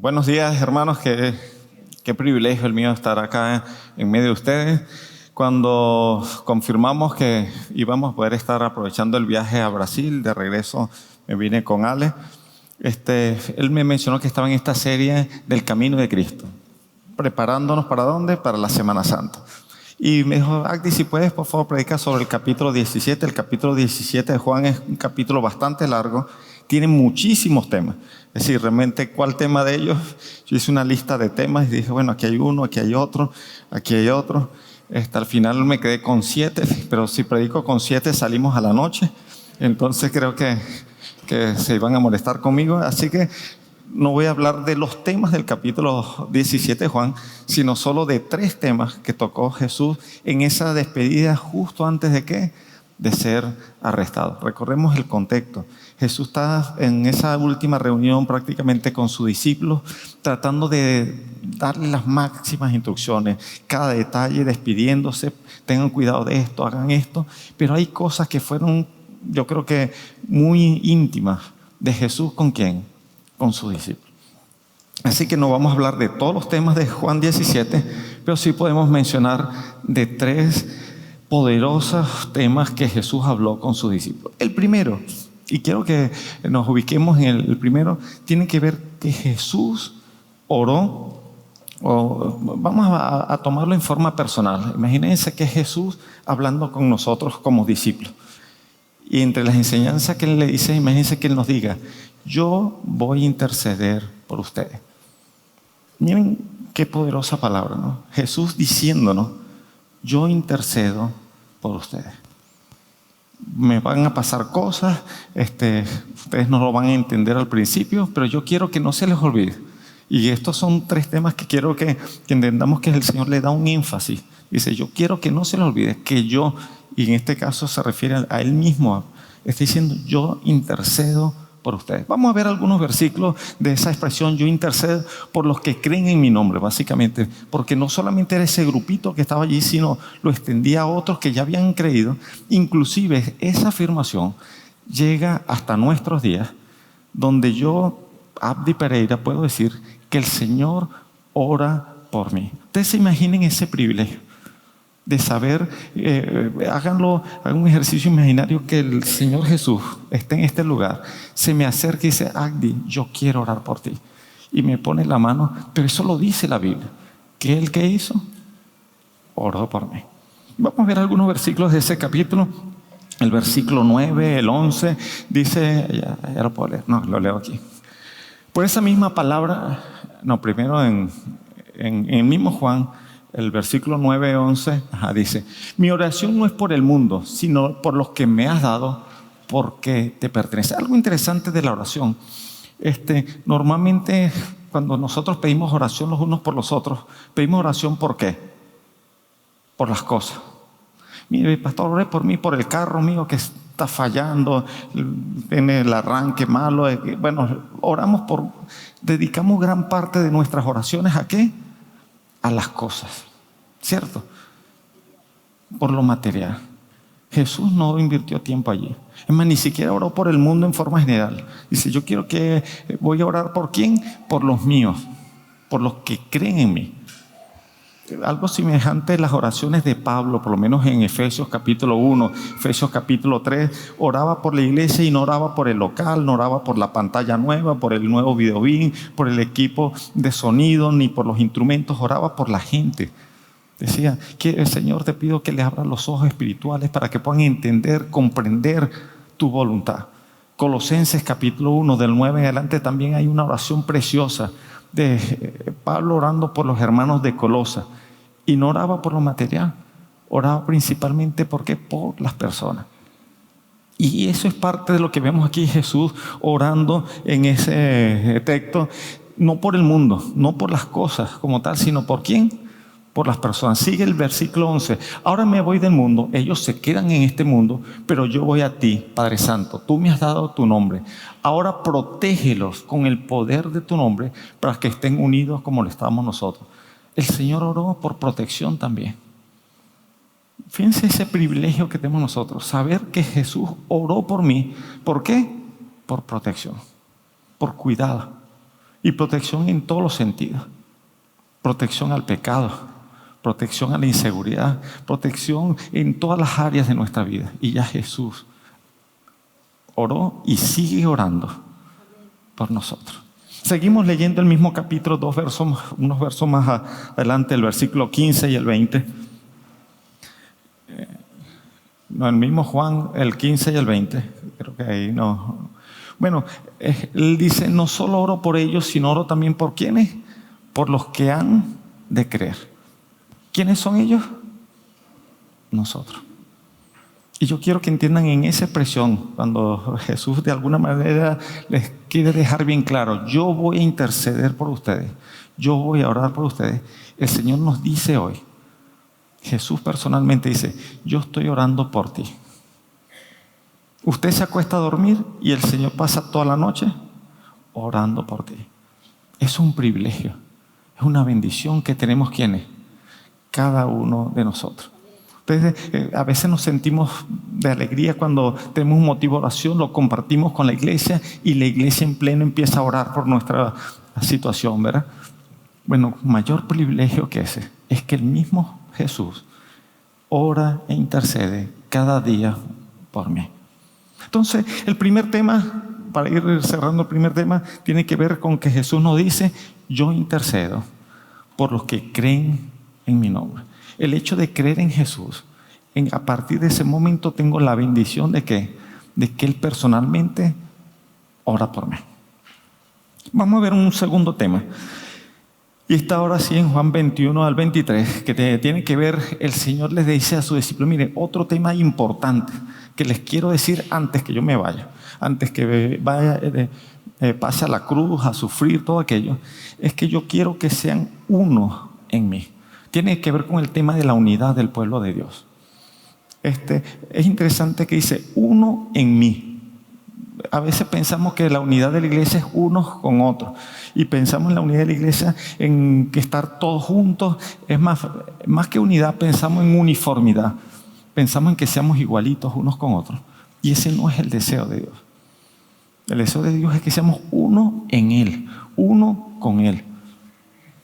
Buenos días, hermanos. Qué privilegio el mío estar acá en medio de ustedes. Cuando confirmamos que íbamos a poder estar aprovechando el viaje a Brasil, de regreso me vine con Ale. Él me mencionó que estaba en esta serie del Camino de Cristo, preparándonos ¿para dónde? Para la Semana Santa. Y me dijo, Agdi, si puedes, por favor, predica sobre el capítulo 17. El capítulo 17 de Juan es un capítulo bastante largo, tiene muchísimos temas. Es decir, realmente, ¿cuál tema de ellos? Yo hice una lista de temas y dije, bueno, aquí hay uno, aquí hay otro, aquí hay otro. Al final me quedé con 7, pero si predico con 7 salimos a la noche. Entonces creo que se iban a molestar conmigo. Así que no voy a hablar de los temas del capítulo 17 de Juan, sino solo de 3 temas que tocó Jesús en esa despedida justo antes de ¿qué? De ser arrestado. Recordemos el contexto. Jesús está en esa última reunión prácticamente con sus discípulos, tratando de darle las máximas instrucciones, cada detalle, despidiéndose, tengan cuidado de esto, hagan esto, pero hay cosas que fueron, yo creo que muy íntimas de Jesús. ¿Con quién? Con sus discípulos. Así que no vamos a hablar de todos los temas de Juan 17, pero sí podemos mencionar de 3 poderosos temas que Jesús habló con sus discípulos. El primero, y quiero que nos ubiquemos en el primero, tiene que ver que Jesús oró, vamos a tomarlo en forma personal. Imagínense que es Jesús hablando con nosotros como discípulos. Y entre las enseñanzas que Él le dice, imagínense que Él nos diga, yo voy a interceder por ustedes. Miren qué poderosa palabra, ¿no? Jesús diciéndonos, yo intercedo por ustedes. Me van a pasar cosas, ustedes no lo van a entender al principio, pero yo quiero que no se les olvide. Y estos son 3 temas que quiero que entendamos que el Señor le da un énfasis. Dice, yo quiero que no se les olvide que yo, y en este caso se refiere a Él mismo, está diciendo, yo intercedo por ustedes. Vamos a ver algunos versículos de esa expresión, yo intercedo por los que creen en mi nombre, básicamente, porque no solamente era ese grupito que estaba allí, sino lo extendía a otros que ya habían creído. Inclusive esa afirmación llega hasta nuestros días, donde yo, Abdi Pereira, puedo decir que el Señor ora por mí. Ustedes se imaginen ese privilegio de saber, hagan un ejercicio imaginario, que el Señor Jesús esté en este lugar, se me acerca y dice, Agdi, yo quiero orar por ti. Y me pone la mano, pero eso lo dice la Biblia. ¿Qué Él qué hizo? Oró por mí. Vamos a ver algunos versículos de ese capítulo. El versículo 9, el 11, dice, ya lo puedo leer, no, lo leo aquí. Por esa misma palabra, no, primero en el mismo Juan, el versículo 9, 11, dice, mi oración no es por el mundo, sino por los que me has dado, porque te pertenece. Algo interesante de la oración. Normalmente cuando nosotros pedimos oración los unos por los otros, pedimos oración ¿por qué? Por las cosas. Mire, pastor, oré por mí, por el carro mío que está fallando, tiene el arranque malo. Bueno, dedicamos gran parte de nuestras oraciones ¿a qué? A las cosas, ¿cierto? Por lo material. Jesús no invirtió tiempo allí. Es más, ni siquiera oró por el mundo en forma general. Dice, voy a orar ¿por quién? Por los míos, por los que creen en mí. Algo semejante a las oraciones de Pablo, por lo menos en Efesios capítulo 1, Efesios capítulo 3, oraba por la iglesia y no oraba por el local, no oraba por la pantalla nueva, por el nuevo videobeam, por el equipo de sonido, ni por los instrumentos, oraba por la gente. Decía, que el Señor te pido que le abra los ojos espirituales para que puedan entender, comprender tu voluntad. Colosenses capítulo 1, del 9 en adelante, también hay una oración preciosa de Pablo orando por los hermanos de Colosa. Y no oraba por lo material, oraba principalmente por las personas. Y eso es parte de lo que vemos aquí, Jesús orando en ese texto, no por el mundo, no por las cosas como tal, sino ¿por quién? Por las personas. Sigue el versículo 11. Ahora me voy del mundo, ellos se quedan en este mundo, pero yo voy a ti, Padre Santo. Tú me has dado tu nombre. Ahora protégelos con el poder de tu nombre para que estén unidos como lo estamos nosotros. El Señor oró por protección también. Fíjense ese privilegio que tenemos nosotros, saber que Jesús oró por mí. ¿Por qué? Por protección, por cuidado. Y protección en todos los sentidos. Protección al pecado, protección a la inseguridad, protección en todas las áreas de nuestra vida. Y ya Jesús oró y sigue orando por nosotros. Seguimos leyendo el mismo capítulo, unos versos más adelante, el versículo 15 y el 20. No, el mismo Juan, el 15 y el 20. Creo que ahí no. Bueno, él dice, no solo oro por ellos, sino oro también por ¿quiénes? Por los que han de creer. ¿Quiénes son ellos? Nosotros. Y yo quiero que entiendan en esa expresión, cuando Jesús de alguna manera les quiere dejar bien claro, yo voy a interceder por ustedes, yo voy a orar por ustedes. El Señor nos dice hoy, Jesús personalmente dice, yo estoy orando por ti. Usted se acuesta a dormir y el Señor pasa toda la noche orando por ti. Es un privilegio, es una bendición que tenemos quienes, cada uno de nosotros. Entonces, a veces nos sentimos de alegría cuando tenemos un motivo de oración, lo compartimos con la iglesia y la iglesia en pleno empieza a orar por nuestra situación, ¿verdad? Bueno, mayor privilegio que ese es que el mismo Jesús ora e intercede cada día por mí. Entonces, el primer tema, para ir cerrando el primer tema, tiene que ver con que Jesús nos dice, yo intercedo por los que creen en mi nombre. El hecho de creer en Jesús, a partir de ese momento tengo la bendición de que Él personalmente ora por mí. Vamos a ver un segundo tema. Y está ahora sí en Juan 21 al 23, que tiene que ver, el Señor les dice a sus discípulos, mire, otro tema importante que les quiero decir antes que yo me vaya, antes que pase a la cruz, a sufrir todo aquello, es que yo quiero que sean uno en mí. Tiene que ver con el tema de la unidad del pueblo de Dios. Es interesante que dice, uno en mí. A veces pensamos que la unidad de la iglesia es unos con otros. Y pensamos en la unidad de la iglesia en que estar todos juntos. Es más que unidad, pensamos en uniformidad. Pensamos en que seamos igualitos unos con otros. Y ese no es el deseo de Dios. El deseo de Dios es que seamos uno en Él, uno con Él.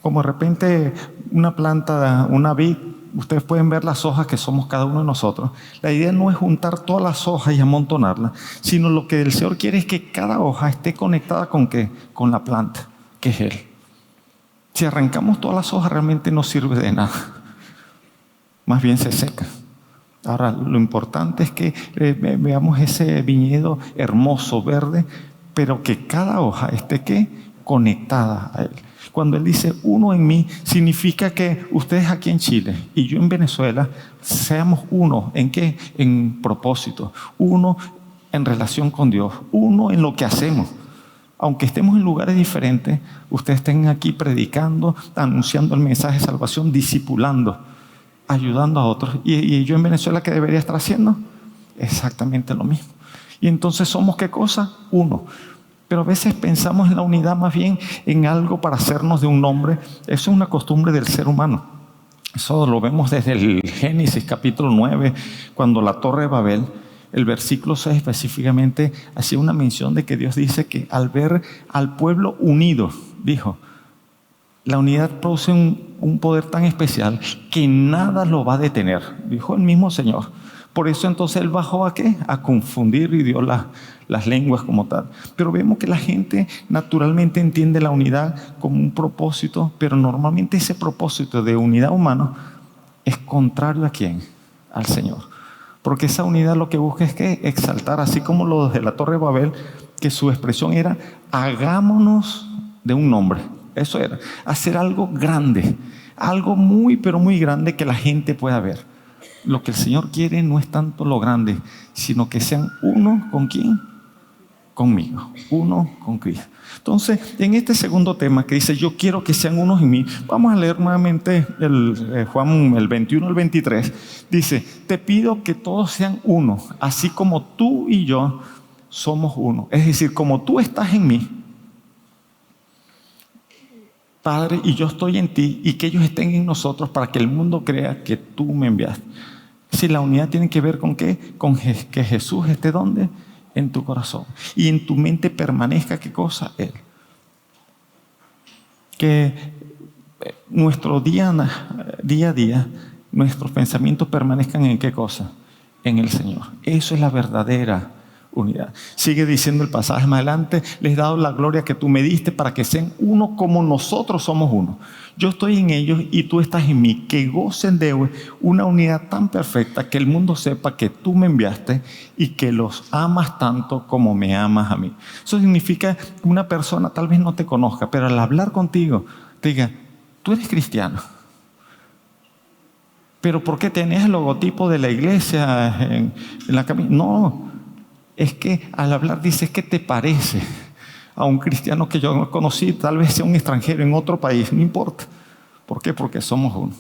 Como de repente una planta, una vid, ustedes pueden ver las hojas que somos cada uno de nosotros. La idea no es juntar todas las hojas y amontonarlas, sino lo que el Señor quiere es que cada hoja esté conectada ¿con qué? Con la planta, que es Él. Si arrancamos todas las hojas realmente no sirve de nada. Más bien se seca. Ahora, lo importante es que veamos ese viñedo hermoso, verde, pero que cada hoja esté ¿qué? Conectada a Él. Cuando Él dice uno en mí, significa que ustedes aquí en Chile y yo en Venezuela seamos uno. ¿En qué? En propósito. Uno en relación con Dios. Uno en lo que hacemos. Aunque estemos en lugares diferentes, ustedes estén aquí predicando, anunciando el mensaje de salvación, discipulando, ayudando a otros. ¿Y yo en Venezuela qué debería estar haciendo? Exactamente lo mismo. Y entonces somos ¿qué cosa? Uno. Pero a veces pensamos en la unidad más bien en algo para hacernos de un nombre. Eso es una costumbre del ser humano. Eso lo vemos desde el Génesis capítulo 9, cuando la Torre de Babel, el versículo 6 específicamente, hacía una mención de que Dios dice que al ver al pueblo unido, dijo, la unidad produce un poder tan especial que nada lo va a detener, dijo el mismo Señor. Por eso entonces Él bajó ¿a qué? A confundir y dio las lenguas como tal. Pero vemos que la gente naturalmente entiende la unidad como un propósito, pero normalmente ese propósito de unidad humana es contrario ¿a quién? Al Señor. Porque esa unidad lo que busca es que exaltar, así como los de la Torre de Babel, que su expresión era hagámonos de un nombre. Eso era, hacer algo grande, algo muy pero muy grande que la gente pueda ver. Lo que el Señor quiere no es tanto lo grande, sino que sean uno ¿con quién? Conmigo, uno con Cristo. Entonces, en este segundo tema que dice, yo quiero que sean unos en mí, vamos a leer nuevamente Juan el 21 al 23. Dice, te pido que todos sean uno, así como tú y yo somos uno. Es decir, como tú estás en mí, Padre, y yo estoy en ti, y que ellos estén en nosotros para que el mundo crea que tú me enviaste. Si la unidad tiene que ver con qué, con que Jesús esté ¿dónde? En tu corazón. Y en tu mente permanezca ¿qué cosa? Él. Que nuestro día a día, nuestros pensamientos permanezcan ¿en qué cosa? En el Señor. Eso es la verdadera unidad. Sigue diciendo el pasaje más adelante: les he dado la gloria que tú me diste para que sean uno como nosotros somos uno. Yo estoy en ellos y tú estás en mí, que gocen de una unidad tan perfecta que el mundo sepa que tú me enviaste y que los amas tanto como me amas a mí. Eso significa que una persona tal vez no te conozca, pero al hablar contigo te diga: tú eres cristiano. ¿Pero por qué tenés el logotipo de la iglesia en la camisa? No, es que al hablar dices que te parece a un cristiano que yo conocí, tal vez sea un extranjero en otro país, no importa. ¿Por qué? Porque somos uno.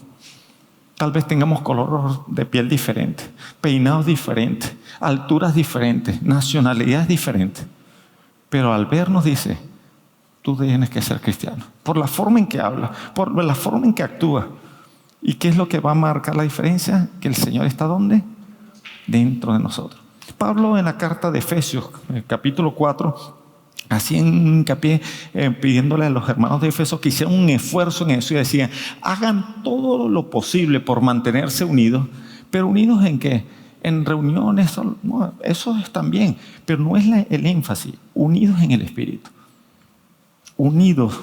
Tal vez tengamos color de piel diferente, peinados diferentes, alturas diferentes, nacionalidades diferentes. Pero al vernos dice: tú tienes que ser cristiano. Por la forma en que habla, por la forma en que actúa. ¿Y qué es lo que va a marcar la diferencia? Que el Señor está ¿dónde? Dentro de nosotros. Pablo, en la carta de Efesios, capítulo 4, hacía hincapié pidiéndole a los hermanos de Efeso que hicieran un esfuerzo en eso y decían: hagan todo lo posible por mantenerse unidos. ¿Pero unidos en qué? En reuniones, no, eso es también, pero no es el énfasis. Unidos en el Espíritu. Unidos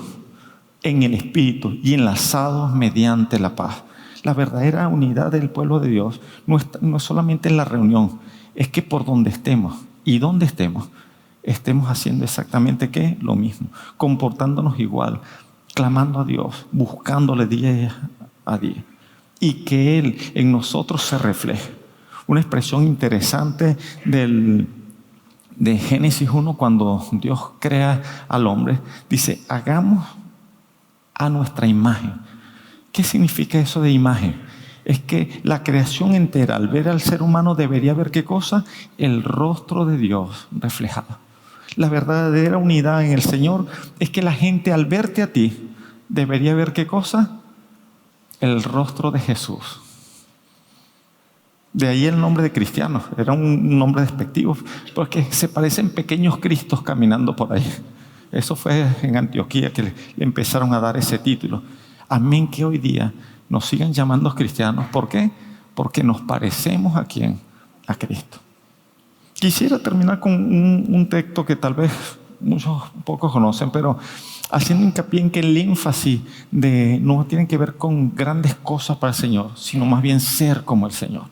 en el Espíritu y enlazados mediante la paz. La verdadera unidad del pueblo de Dios no es solamente en la reunión, es que por donde estemos y donde estemos haciendo exactamente ¿qué? Lo mismo, comportándonos igual, clamando a Dios, buscándole día a día, y que Él en nosotros se refleje. Una expresión interesante de Génesis 1, cuando Dios crea al hombre, dice: hagamos a nuestra imagen. ¿Qué significa eso de imagen? Es que la creación entera, al ver al ser humano, debería ver ¿qué cosa? El rostro de Dios reflejado. La verdadera unidad en el Señor es que la gente, al verte a ti, debería ver ¿qué cosa? El rostro de Jesús. De ahí el nombre de cristiano. Era un nombre despectivo, porque se parecen pequeños cristos caminando por ahí. Eso fue en Antioquía que le empezaron a dar ese título. Amén, que hoy día nos sigan llamando cristianos. ¿Por qué? Porque nos parecemos ¿a quién? A Cristo. Quisiera terminar con un texto que tal vez pocos conocen, pero haciendo hincapié en que el énfasis no tiene que ver con grandes cosas para el Señor, sino más bien ser como el Señor.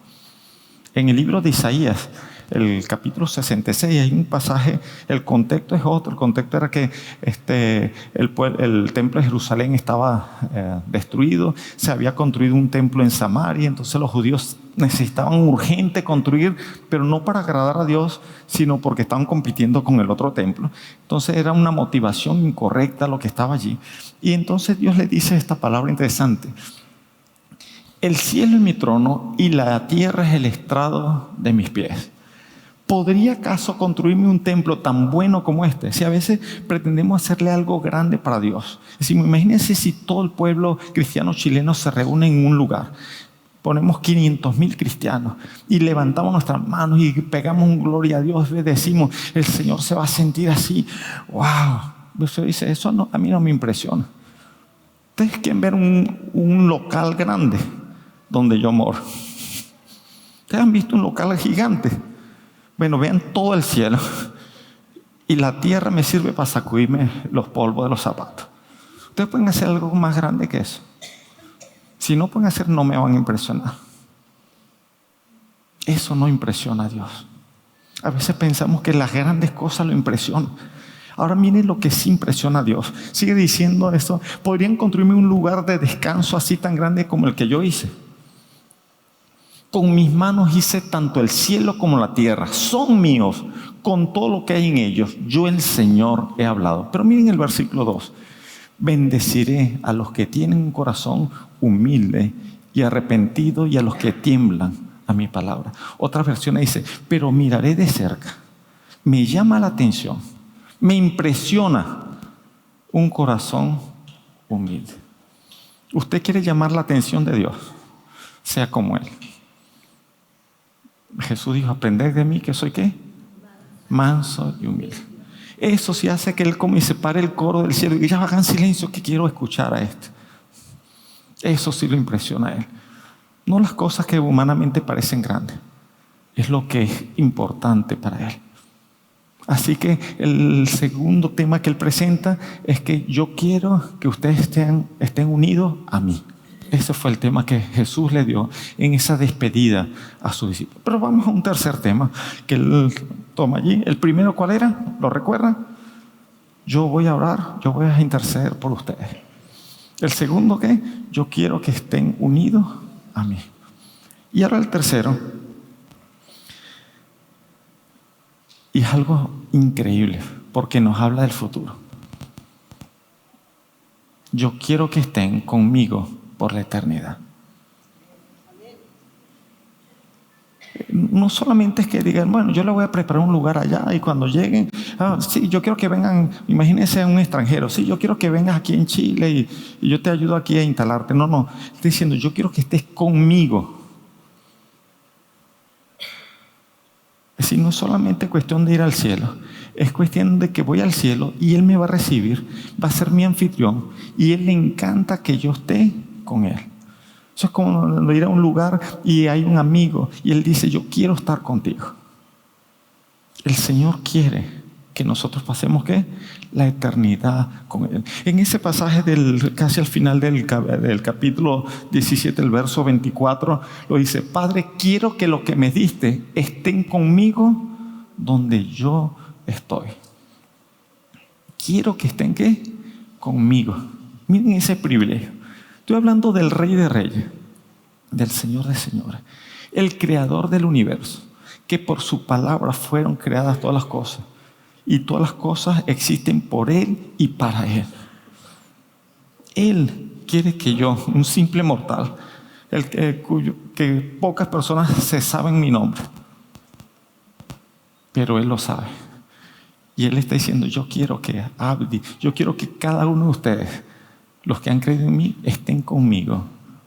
En el libro de Isaías, el capítulo 66, hay un pasaje, el contexto es otro. El contexto era que el templo de Jerusalén estaba destruido, se había construido un templo en Samaria, entonces los judíos necesitaban urgente construir, pero no para agradar a Dios, sino porque estaban compitiendo con el otro templo. Entonces era una motivación incorrecta lo que estaba allí. Y entonces Dios le dice esta palabra interesante: el cielo es mi trono y la tierra es el estrado de mis pies. ¿Podría acaso construirme un templo tan bueno como este? Si a veces pretendemos hacerle algo grande para Dios. Es decir, imagínense si todo el pueblo cristiano chileno se reúne en un lugar. Ponemos 500,000 cristianos y levantamos nuestras manos y pegamos un gloria a Dios. Decimos: el Señor se va a sentir así. ¡Wow! Usted dice: eso a mí no me impresiona. Ustedes quieren ver un local grande donde yo moro. Ustedes han visto un local gigante. Bueno, vean todo el cielo y la tierra me sirve para sacudirme los polvos de los zapatos. Ustedes pueden hacer algo más grande que eso. Si no pueden hacer, no me van a impresionar. Eso no impresiona a Dios. A veces pensamos que las grandes cosas lo impresionan. Ahora miren lo que sí impresiona a Dios. Sigue diciendo esto: podrían construirme un lugar de descanso así tan grande como el que yo hice. Con mis manos hice tanto el cielo como la tierra. Son míos con todo lo que hay en ellos. Yo, el Señor, he hablado. Pero miren el versículo 2. Bendeciré a los que tienen un corazón humilde y arrepentido, y a los que tiemblan a mi palabra. Otra versión dice: pero miraré de cerca. Me llama la atención, me impresiona un corazón humilde. ¿Usted quiere llamar la atención de Dios? Sea como Él. Jesús dijo: aprended de mí que soy ¿qué? Manso y humilde. Eso sí hace que Él come y se pare el coro del cielo y ya hagan silencio que quiero escuchar a este. Eso sí lo impresiona a Él. No las cosas que humanamente parecen grandes. Es lo que es importante para Él. Así que el segundo tema que Él presenta es que yo quiero que ustedes estén unidos a mí. Ese fue el tema que Jesús le dio en esa despedida a sus discípulos. Pero vamos a un tercer tema que Él toma allí. El primero, ¿cuál era? ¿Lo recuerdan? Yo voy a orar, yo voy a interceder por ustedes. El segundo, ¿qué? Yo quiero que estén unidos a mí. Y ahora el tercero, y es algo increíble porque nos habla del futuro. Yo quiero que estén conmigo por la eternidad. No solamente es que digan, bueno, yo le voy a preparar un lugar allá y cuando lleguen, sí, yo quiero que vengan, imagínense a un extranjero, sí, yo quiero que vengas aquí en Chile y yo te ayudo aquí a instalarte. No, estoy diciendo, yo quiero que estés conmigo. Es decir, no es solamente cuestión de ir al cielo, es cuestión de que voy al cielo y Él me va a recibir, va a ser mi anfitrión y a Él le encanta que yo esté con Él. Eso es como ir a un lugar y hay un amigo y Él dice, yo quiero estar contigo. El Señor quiere que nosotros pasemos, ¿qué? La eternidad con Él. En ese pasaje casi al final del capítulo 17, el verso 24, lo dice, Padre, quiero que lo que me diste estén conmigo donde yo estoy. Quiero que estén, ¿qué? Conmigo. Miren ese privilegio. Estoy hablando del Rey de Reyes, del Señor de Señores, el Creador del universo, que por su palabra fueron creadas todas las cosas. Y todas las cosas existen por Él y para Él. Él quiere que yo, un simple mortal, que pocas personas se saben mi nombre, pero Él lo sabe. Y Él está diciendo, yo quiero que yo quiero que cada uno de ustedes, los que han creído en mí, estén conmigo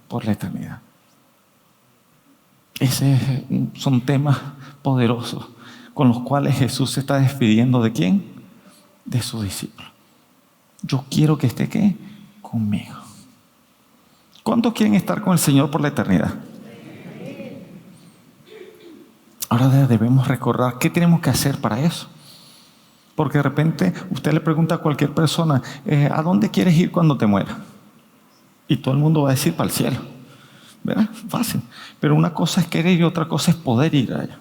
por la eternidad. Son temas poderosos con los cuales Jesús se está despidiendo ¿de quién? De sus discípulos. Yo quiero que esté ¿qué? Conmigo. ¿Cuántos quieren estar con el Señor por la eternidad? Ahora debemos recordar qué tenemos que hacer para eso. Porque de repente usted le pregunta a cualquier persona, ¿a dónde quieres ir cuando te mueras? Y todo el mundo va a decir para el cielo. ¿Verdad? Fácil. Pero una cosa es querer y otra cosa es poder ir allá.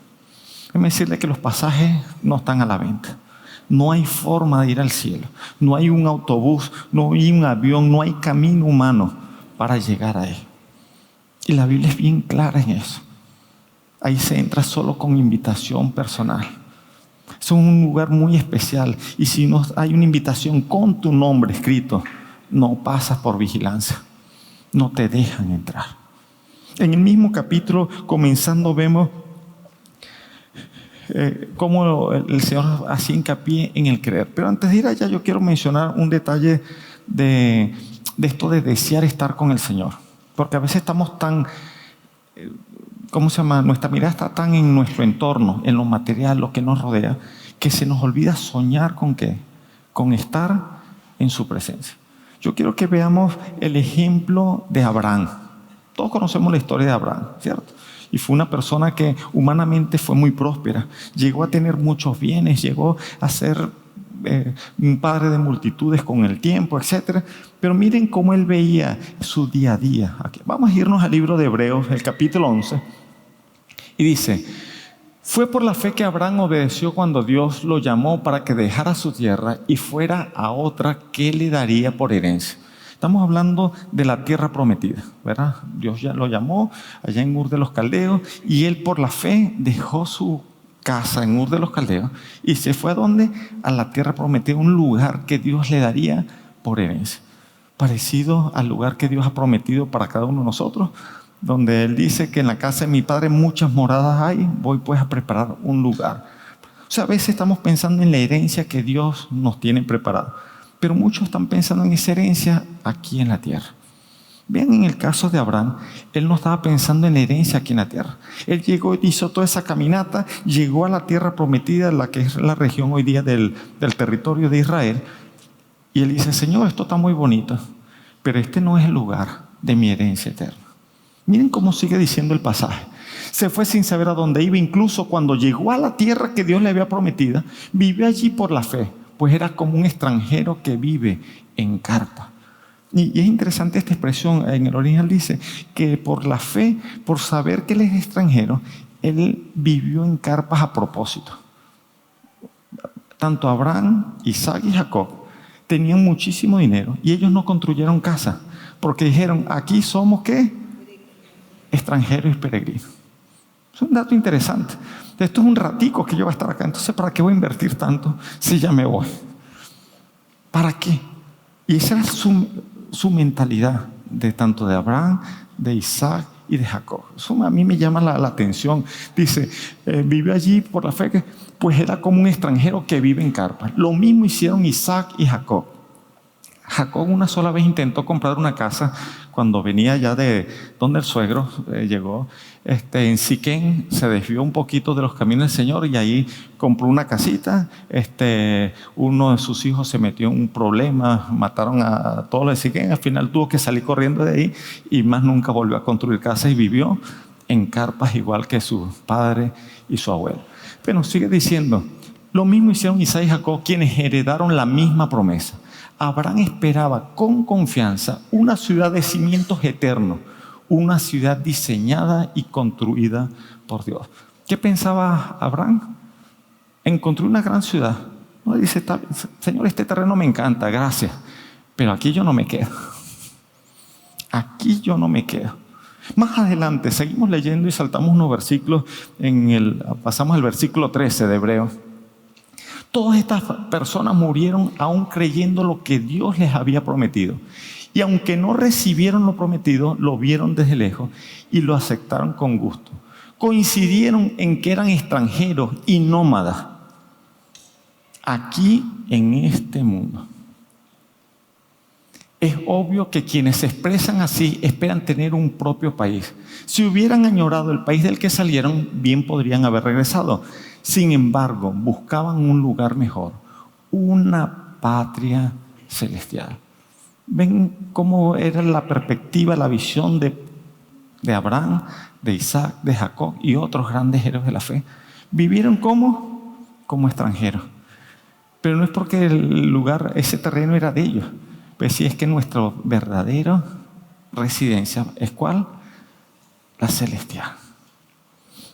Déjeme decirle que los pasajes no están a la venta. No hay forma de ir al cielo. No hay un autobús, no hay un avión, no hay camino humano para llegar a él. Y la Biblia es bien clara en eso. Ahí se entra solo con invitación personal. Es un lugar muy especial. Y si no hay una invitación con tu nombre escrito, no pasas por vigilancia. No te dejan entrar. En el mismo capítulo, comenzando, vemos cómo el Señor hacía hincapié en el creer. Pero antes de ir allá, yo quiero mencionar un detalle de esto de desear estar con el Señor. Porque a veces estamos tan, nuestra mirada está tan en nuestro entorno, en lo material, lo que nos rodea, que se nos olvida soñar con ¿qué? Con estar en su presencia. Yo quiero que veamos el ejemplo de Abraham. Todos conocemos la historia de Abraham, ¿cierto? Y fue una persona que humanamente fue muy próspera. Llegó a tener muchos bienes, llegó a ser un padre de multitudes con el tiempo, etc. Pero miren cómo él veía su día a día. Aquí. Vamos a irnos al libro de Hebreos, el capítulo 11. Y dice, fue por la fe que Abraham obedeció cuando Dios lo llamó para que dejara su tierra y fuera a otra que le daría por herencia. Estamos hablando de la tierra prometida, ¿verdad? Dios ya lo llamó allá en Ur de los Caldeos y él por la fe dejó su casa en Ur de los Caldeos y se fue ¿a dónde? A la tierra prometida, un lugar que Dios le daría por herencia. Parecido al lugar que Dios ha prometido para cada uno de nosotros, donde Él dice que en la casa de mi Padre muchas moradas hay, voy pues a preparar un lugar. O sea, a veces estamos pensando en la herencia que Dios nos tiene preparada. Pero muchos están pensando en esa herencia aquí en la tierra. Vean, en el caso de Abraham, él no estaba pensando en la herencia aquí en la tierra. Él llegó, hizo toda esa caminata, llegó a la tierra prometida, la que es la región hoy día del territorio de Israel. Y él dice, Señor, esto está muy bonito, pero este no es el lugar de mi herencia eterna. Miren cómo sigue diciendo el pasaje. Se fue sin saber a dónde iba. Incluso cuando llegó a la tierra que Dios le había prometido, vivió allí por la fe, pues era como un extranjero que vive en carpa. Y es interesante esta expresión. En el original dice que por la fe, por saber que él es extranjero, él vivió en carpas a propósito. Tanto Abraham, Isaac y Jacob tenían muchísimo dinero y ellos no construyeron casa porque dijeron, aquí somos ¿qué? Extranjeros y peregrinos. Es un dato interesante. Esto es un ratico que yo voy a estar acá. Entonces, ¿para qué voy a invertir tanto si ya me voy? ¿Para qué? Y esa era su mentalidad de tanto de Abraham, de Isaac y de Jacob. Eso a mí me llama la atención. Dice, vivió allí por la fe, pues era como un extranjero que vive en carpa. Lo mismo hicieron Isaac y Jacob. Jacob una sola vez intentó comprar una casa cuando venía ya de donde el suegro llegó. En Siquén se desvió un poquito de los caminos del Señor y ahí compró una casita. Uno de sus hijos se metió en un problema, mataron a todos los de Siquén. Al final tuvo que salir corriendo de ahí y más nunca volvió a construir casa y vivió en carpas igual que su padre y su abuelo. Pero sigue diciendo, lo mismo hicieron Isaac y Jacob, quienes heredaron la misma promesa. Abraham esperaba con confianza una ciudad de cimientos eternos, una ciudad diseñada y construida por Dios. ¿Qué pensaba Abraham? En construir una gran ciudad. No, dice, Señor, este terreno me encanta, gracias, pero aquí yo no me quedo. Aquí yo no me quedo. Más adelante, seguimos leyendo y saltamos unos versículos, pasamos al versículo 13 de Hebreos. Todas estas personas murieron aún creyendo lo que Dios les había prometido. Y aunque no recibieron lo prometido, lo vieron desde lejos y lo aceptaron con gusto. Coincidieron en que eran extranjeros y nómadas aquí en este mundo. Es obvio que quienes se expresan así esperan tener un propio país. Si hubieran añorado el país del que salieron, bien podrían haber regresado. Sin embargo, buscaban un lugar mejor, una patria celestial. ¿Ven cómo era la perspectiva, la visión de Abraham, de Isaac, de Jacob y otros grandes héroes de la fe? Vivieron como extranjeros. Pero no es porque el lugar, ese terreno era de ellos. Pues sí, es que nuestra verdadera residencia es ¿cuál? La celestial.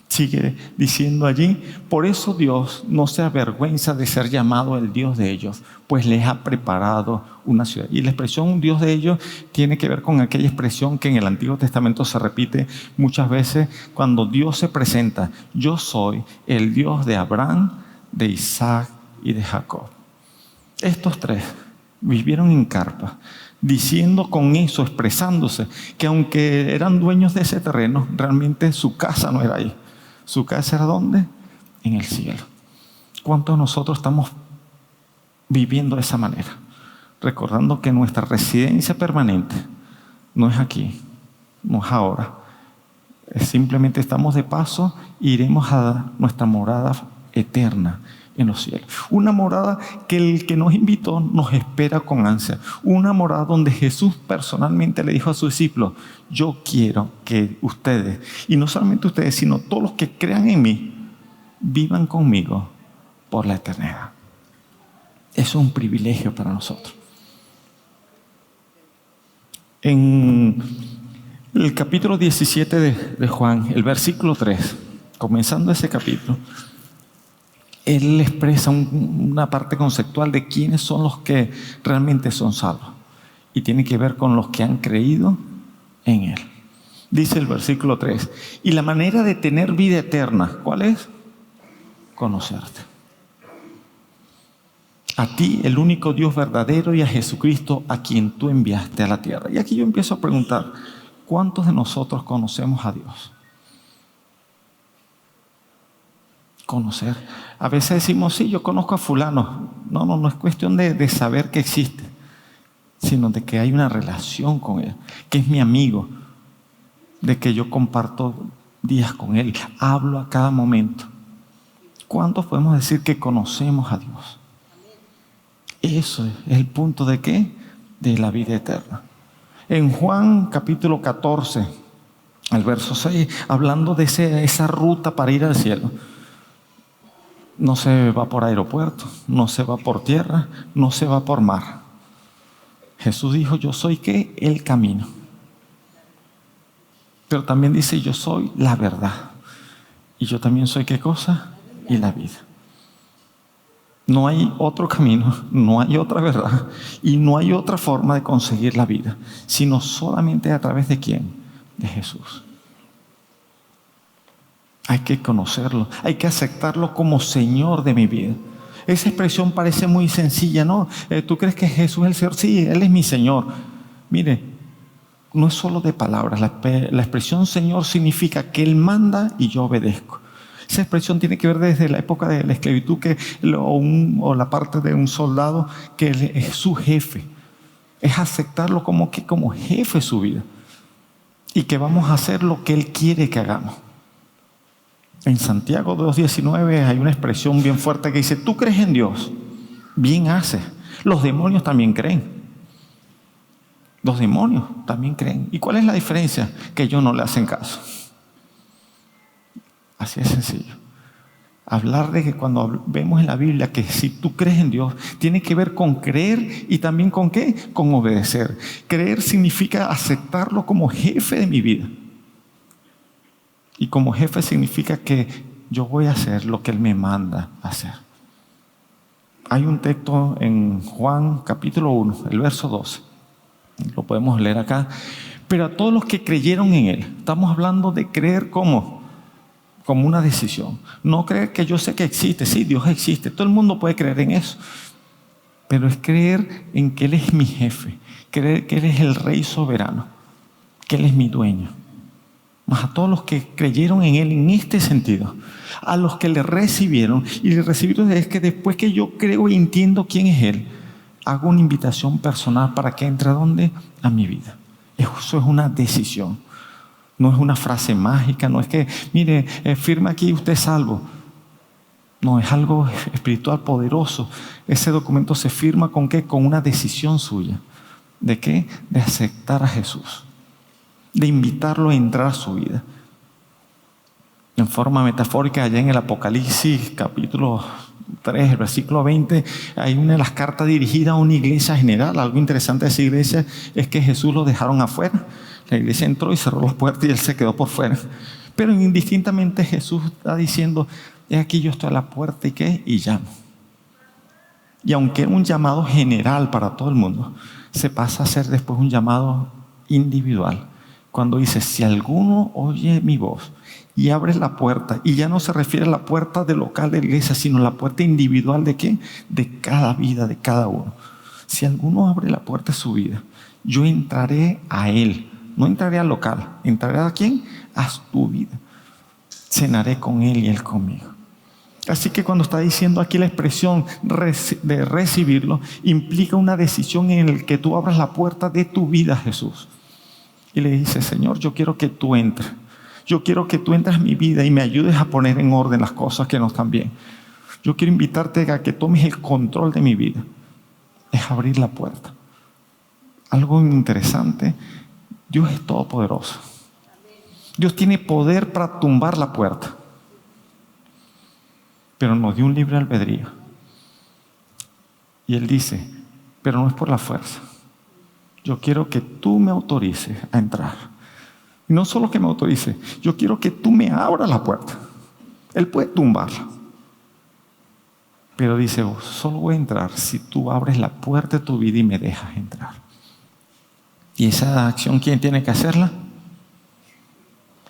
Sigue diciendo allí, por eso Dios no se avergüenza de ser llamado el Dios de ellos, pues les ha preparado una ciudad. Y la expresión un Dios de ellos tiene que ver con aquella expresión que en el Antiguo Testamento se repite muchas veces cuando Dios se presenta. Yo soy el Dios de Abraham, de Isaac y de Jacob. Estos tres vivieron en carpa, diciendo con eso, expresándose, que aunque eran dueños de ese terreno, realmente su casa no era ahí. ¿Su casa era dónde? En el cielo. ¿Cuántos de nosotros estamos viviendo de esa manera? Recordando que nuestra residencia permanente no es aquí, no es ahora. Simplemente estamos de paso e iremos a nuestra morada eterna en los cielos. Una morada que el que nos invitó nos espera con ansia. Una morada donde Jesús personalmente le dijo a sus discípulos, yo quiero que ustedes, y no solamente ustedes, sino todos los que crean en mí, vivan conmigo por la eternidad. Eso es un privilegio para nosotros. En el capítulo 17 de Juan, el versículo 3, comenzando ese capítulo, él expresa una parte conceptual de quiénes son los que realmente son salvos. Y tiene que ver con los que han creído en Él. Dice el versículo 3, y la manera de tener vida eterna, ¿cuál es? Conocerte. A ti, el único Dios verdadero, y a Jesucristo, a quien tú enviaste a la tierra. Y aquí yo empiezo a preguntar, ¿cuántos de nosotros conocemos a Dios? Conocer. A veces decimos, sí, yo conozco a fulano. No es cuestión de saber que existe. sino de que hay una relación con Él, que es mi amigo, de que yo comparto días con Él, hablo a cada momento. ¿Cuántos podemos decir que conocemos a Dios? Eso es el punto de ¿qué? De la vida eterna. En Juan capítulo 14, al verso 6, hablando de esa ruta para ir al cielo, no se va por aeropuerto, no se va por tierra, no se va por mar. Jesús dijo, yo soy ¿qué? El camino. Pero también dice, yo soy la verdad. Y yo también soy ¿qué cosa? Y la vida. No hay otro camino, no hay otra verdad y no hay otra forma de conseguir la vida, sino solamente a través de ¿quién? De Jesús. Hay que conocerlo, hay que aceptarlo como Señor de mi vida. Esa expresión parece muy sencilla, ¿no? ¿Tú crees que Jesús es el Señor? Sí, Él es mi Señor. Mire, no es solo de palabras. La expresión Señor significa que Él manda y yo obedezco. Esa expresión tiene que ver desde la época de la esclavitud o la parte de un soldado que es su jefe. Es aceptarlo como jefe de su vida. Y que vamos a hacer lo que Él quiere que hagamos. En Santiago 2:19 hay una expresión bien fuerte que dice, tú crees en Dios, bien haces. Los demonios también creen. Los demonios también creen. ¿Y cuál es la diferencia? Que ellos no le hacen caso. Así es sencillo. Hablar de que cuando vemos en la Biblia que si tú crees en Dios, tiene que ver con creer y también con ¿qué? Con obedecer. Creer significa aceptarlo como jefe de mi vida. Y como jefe significa que yo voy a hacer lo que Él me manda a hacer. Hay un texto en Juan capítulo 1, el verso 12. Lo podemos leer acá. Pero a todos los que creyeron en Él, estamos hablando de creer como una decisión. No creer que yo sé que existe. Sí, Dios existe. Todo el mundo puede creer en eso. Pero es creer en que Él es mi jefe. Creer que Él es el Rey soberano. Que Él es mi dueño. Más a todos los que creyeron en Él en este sentido. A los que le recibieron. Y le recibieron es que después que yo creo y entiendo quién es Él, hago una invitación personal para que entre ¿a dónde? A mi vida. Eso es una decisión. No es una frase mágica, no es que, mire, firma aquí y usted es salvo. No, es algo espiritual poderoso. Ese documento se firma ¿con qué? Con una decisión suya. ¿De qué? De aceptar a Jesús. De invitarlo a entrar a su vida. En forma metafórica, allá en el Apocalipsis, capítulo 3, el versículo 20, hay una de las cartas dirigidas a una iglesia general. Algo interesante de esa iglesia es que Jesús lo dejaron afuera. La iglesia entró y cerró las puertas y Él se quedó por fuera. Pero indistintamente Jesús está diciendo, he aquí yo estoy a la puerta y ¿qué? Y llamo. Y aunque era un llamado general para todo el mundo, se pasa a ser después un llamado individual. Cuando dice, si alguno oye mi voz y abre la puerta, y ya no se refiere a la puerta del local de la iglesia, sino a la puerta individual ¿de qué? De cada vida, de cada uno. Si alguno abre la puerta de su vida, yo entraré a Él. No entraré al local. ¿Entraré a quién? A tu vida. Cenaré con Él y Él conmigo. Así que cuando está diciendo aquí la expresión de recibirlo, implica una decisión en la que tú abras la puerta de tu vida a Jesús. Y le dices, Señor, yo quiero que tú entres. Yo quiero que tú entres a mi vida y me ayudes a poner en orden las cosas que no están bien. Yo quiero invitarte a que tomes el control de mi vida. Es abrir la puerta. Algo interesante. Dios es todopoderoso. Dios tiene poder para tumbar la puerta. Pero nos dio un libre albedrío. Y Él dice, pero no es por la fuerza. Yo quiero que tú me autorices a entrar. Y no solo que me autorice, yo quiero que tú me abras la puerta. Él puede tumbarla. Pero dice, solo voy a entrar si tú abres la puerta de tu vida y me dejas entrar. ¿Y esa acción quién tiene que hacerla?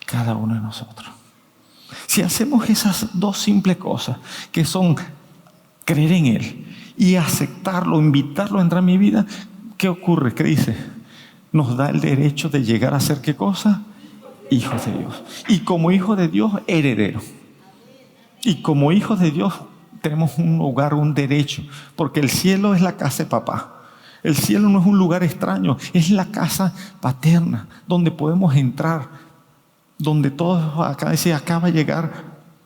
Cada uno de nosotros. Si hacemos esas dos simples cosas, que son creer en Él y aceptarlo, invitarlo a entrar en mi vida, ¿qué ocurre? ¿Qué dice? Nos da el derecho de llegar a ser ¿qué cosa? Hijos de Dios. Y como hijos de Dios, herederos. Y como hijos de Dios, tenemos un lugar, un derecho, porque el cielo es la casa de papá. El cielo no es un lugar extraño, es la casa paterna donde podemos entrar, donde todos acá decía, acá va a llegar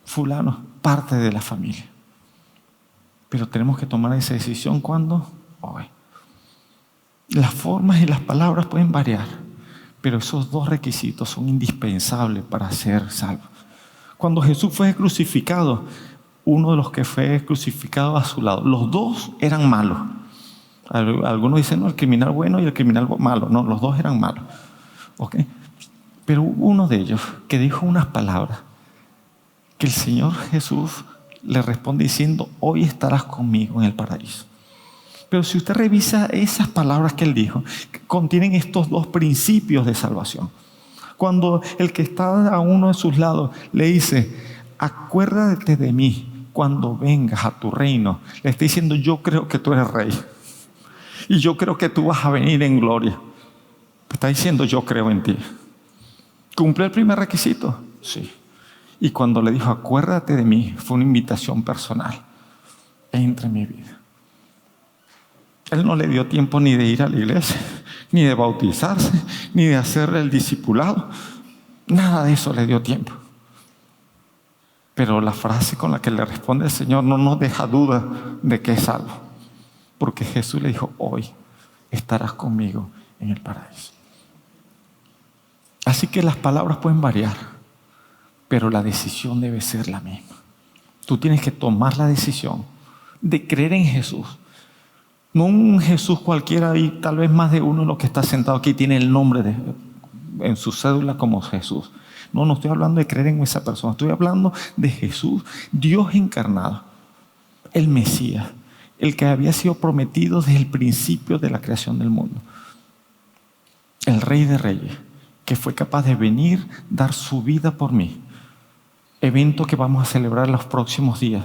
fulano, parte de la familia. Pero tenemos que tomar esa decisión ¿cuándo? Hoy. Las formas y las palabras pueden variar, pero esos dos requisitos son indispensables para ser salvos. Cuando Jesús fue crucificado, uno de los que fue crucificado a su lado, los dos eran malos. Algunos dicen, no, el criminal bueno y el criminal malo. No, los dos eran malos. ¿Okay? Pero hubo uno de ellos que dijo unas palabras que el Señor Jesús le responde diciendo, hoy estarás conmigo en el paraíso. Pero si usted revisa esas palabras que él dijo, contienen estos dos principios de salvación. Cuando el que está a uno de sus lados le dice, acuérdate de mí cuando vengas a tu reino, le está diciendo, yo creo que tú eres rey. Y yo creo que tú vas a venir en gloria. Está diciendo, yo creo en ti. ¿Cumple el primer requisito? Sí. Y cuando le dijo, acuérdate de mí, fue una invitación personal. Entra en mi vida. Él no le dio tiempo ni de ir a la iglesia, ni de bautizarse, ni de hacer el discipulado. Nada de eso le dio tiempo. Pero la frase con la que le responde el Señor no nos deja duda de que es salvo. Porque Jesús le dijo, hoy estarás conmigo en el paraíso. Así que las palabras pueden variar, pero la decisión debe ser la misma. Tú tienes que tomar la decisión de creer en Jesús. No un Jesús cualquiera, y tal vez más de uno de los que está sentado aquí tiene el nombre en su cédula como Jesús. No estoy hablando de creer en esa persona. Estoy hablando de Jesús, Dios encarnado, el Mesías, el que había sido prometido desde el principio de la creación del mundo. El Rey de Reyes, que fue capaz de venir, dar su vida por mí. Evento que vamos a celebrar los próximos días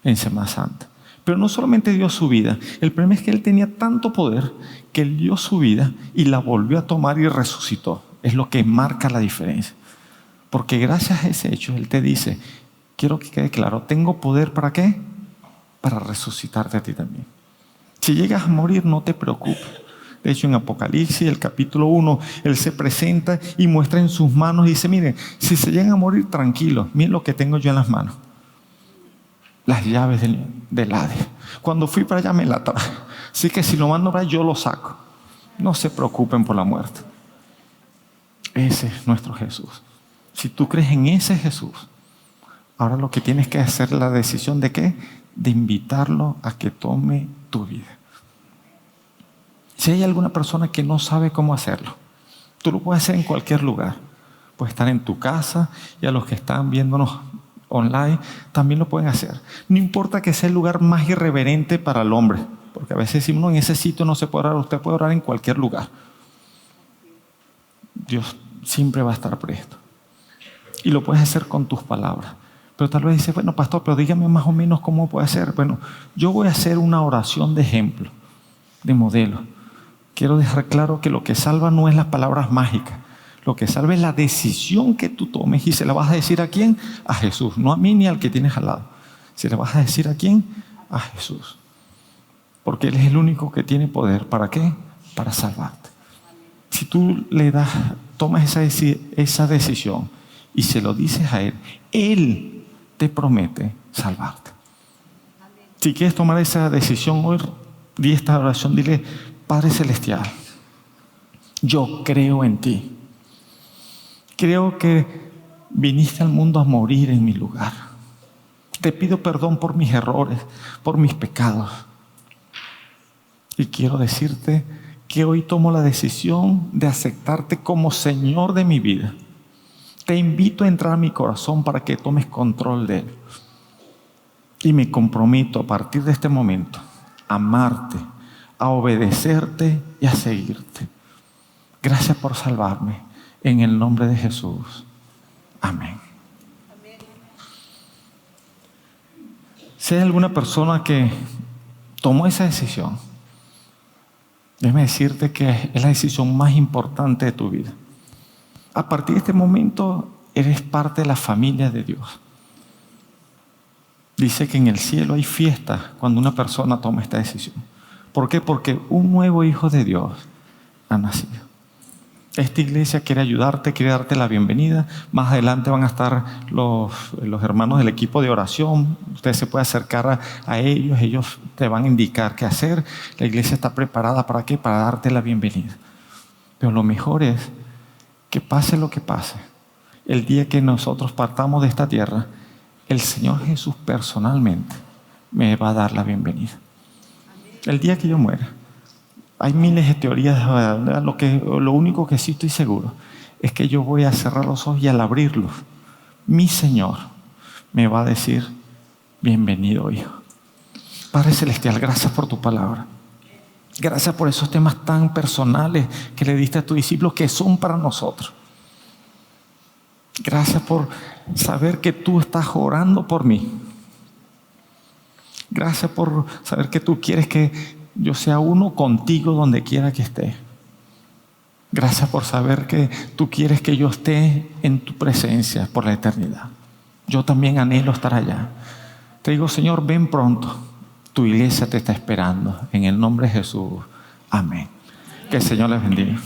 en Semana Santa. Pero no solamente dio su vida, el problema es que Él tenía tanto poder que Él dio su vida y la volvió a tomar y resucitó. Es lo que marca la diferencia. Porque gracias a ese hecho, Él te dice, quiero que quede claro, tengo poder ¿para qué? Para resucitarte a ti también. Si llegas a morir, no te preocupes. De hecho, en Apocalipsis, el capítulo 1, Él se presenta y muestra en sus manos y dice, miren, si se llegan a morir, tranquilos, miren lo que tengo yo en las manos. Las llaves del Hades. Cuando fui para allá me la traje. Así que si lo mando para allá, yo lo saco. No se preocupen por la muerte. Ese es nuestro Jesús. Si tú crees en ese Jesús, ahora lo que tienes que hacer es la decisión de ¿qué? De invitarlo a que tome tu vida. Si hay alguna persona que no sabe cómo hacerlo, tú lo puedes hacer en cualquier lugar. Puedes estar en tu casa y a los que están viéndonos online también lo pueden hacer. No importa que sea el lugar más irreverente para el hombre, porque a veces decimos, no, en ese sitio no se puede orar. Usted puede orar en cualquier lugar. Dios siempre va a estar presto. Y lo puedes hacer con tus palabras. Pero tal vez dices, bueno, pastor, pero dígame más o menos cómo puede ser. Bueno, yo voy a hacer una oración de ejemplo, de modelo. Quiero dejar claro que lo que salva no es las palabras mágicas. Lo que salva es la decisión que tú tomes. ¿Y se la vas a decir a quién? A Jesús. No a mí ni al que tienes al lado. ¿Se la vas a decir a quién? A Jesús. Porque Él es el único que tiene poder. ¿Para qué? Para salvarte. Si tú tomas esa decisión y se lo dices a Él, Él te promete salvarte. Si quieres tomar esa decisión hoy, di esta oración, dile, Padre Celestial, yo creo en ti. Creo que viniste al mundo a morir en mi lugar. Te pido perdón por mis errores, por mis pecados. Y quiero decirte que hoy tomo la decisión de aceptarte como Señor de mi vida. Te invito a entrar a mi corazón para que tomes control de él. Y me comprometo a partir de este momento a amarte, a obedecerte y a seguirte. Gracias por salvarme. En el nombre de Jesús. Amén. Si hay alguna persona que tomó esa decisión, déjame decirte que es la decisión más importante de tu vida. A partir de este momento, eres parte de la familia de Dios. Dice que en el cielo hay fiesta cuando una persona toma esta decisión. ¿Por qué? Porque un nuevo hijo de Dios ha nacido. Esta iglesia quiere ayudarte, quiere darte la bienvenida. Más adelante van a estar los hermanos del equipo de oración. Usted se puede acercar a ellos, ellos te van a indicar qué hacer. La iglesia está preparada ¿para qué? Para darte la bienvenida. Pero lo mejor es que pase lo que pase, el día que nosotros partamos de esta tierra, el Señor Jesús personalmente me va a dar la bienvenida. El día que yo muera. Hay miles de teorías. Lo único que sí estoy seguro es que yo voy a cerrar los ojos y al abrirlos, mi Señor me va a decir: bienvenido, hijo. Padre Celestial, gracias por tu palabra. Gracias por esos temas tan personales que le diste a tus discípulos, que son para nosotros. Gracias por saber que tú estás orando por mí. Gracias por saber que tú quieres que yo sea uno contigo donde quiera que esté. Gracias por saber que tú quieres que yo esté en tu presencia por la eternidad. Yo también anhelo estar allá. Te digo, Señor, ven pronto. Tu iglesia te está esperando. En el nombre de Jesús. Amén. Que el Señor les bendiga.